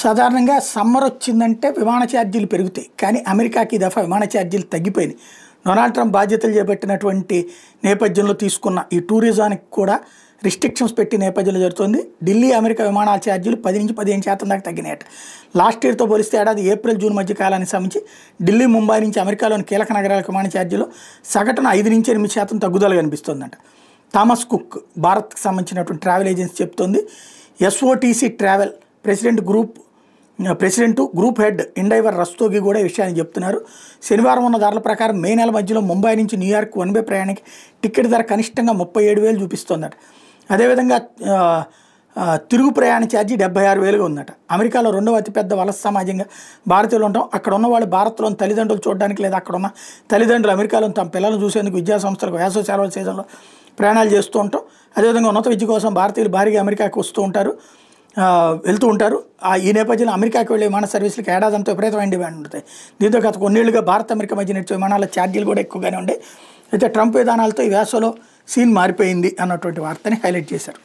సాధారణంగా సమ్మర్ వచ్చిందంటే విమాన ఛార్జీలు పెరుగుతాయి. కానీ అమెరికాకి ఈ దఫా విమాన ఛార్జీలు తగ్గిపోయినాయి. డొనాల్డ్ ట్రంప్ బాధ్యతలు చేపట్టినటువంటి నేపథ్యంలో తీసుకున్న ఈ టూరిజానికి కూడా రిస్ట్రిక్షన్స్ పెట్టి నేపథ్యంలో జరుగుతుంది. ఢిల్లీ అమెరికా విమానాల ఛార్జీలు 10-15% దాకా తగ్గినాయట. లాస్ట్ ఇయర్తో పోలిస్తే ఏడాది ఏప్రిల్ జూన్ మధ్య కాలానికి సంబంధించి ఢిల్లీ ముంబై నుంచి అమెరికాలోని కీలక నగరాలకు విమాన ఛార్జీలు సగటున 5-8% తగ్గుదల కనిపిస్తుందంట. థామస్ కుక్ భారత్కి సంబంధించినటువంటి ట్రావెల్ ఏజెన్సీ చెప్తోంది. SOTC travel president group head Indiver Rastogi కూడా ఈ విషయాన్ని చెప్తున్నారు. శనివారం ఉన్న ధరల ప్రకారం మే నెల మధ్యలో ముంబై నుంచి న్యూయార్క్ వన్ వే ప్రయాణికి టికెట్ ధర కనిష్టంగా 37,000 చూపిస్తోందట. అదేవిధంగా తిరుగు ప్రయాణ ఛార్జీ 76,000గా ఉందట. అమెరికాలో రెండవ అతిపెద్ద వలస సమాజంగా భారతీయులు ఉంటాం. అక్కడ ఉన్న వాళ్ళు భారత్లోని తల్లిదండ్రులు చూడడానికి లేదా అక్కడ ఉన్న తల్లిదండ్రులు అమెరికాలోని తమ పిల్లలను చూసేందుకు విద్యా సంస్థలకు వేసవి సెలవుల సీజన్లో ప్రయాణాలు చేస్తూ ఉంటాం. అదేవిధంగా ఉన్నత విద్య కోసం భారతీయులు భారీగా అమెరికాకు వెళ్తూ ఉంటారు. ఈ నేపథ్యంలో అమెరికాకి వెళ్ళే విమాన సర్వీసులకు ఏడాదంతా విపరీతమైన డిమాండ్ ఉంటాయి. దీంతో గత కొన్నేళ్లుగా భారత్ అమెరికా మధ్య నడిచే విమానాల ఛార్జీలు కూడా ఎక్కువగానే ఉండే. అయితే ట్రంప్ విధానాలతో ఈ వేసవిలో సీన్ మారిపోయింది అన్నటువంటి వార్తని హైలైట్ చేశారు.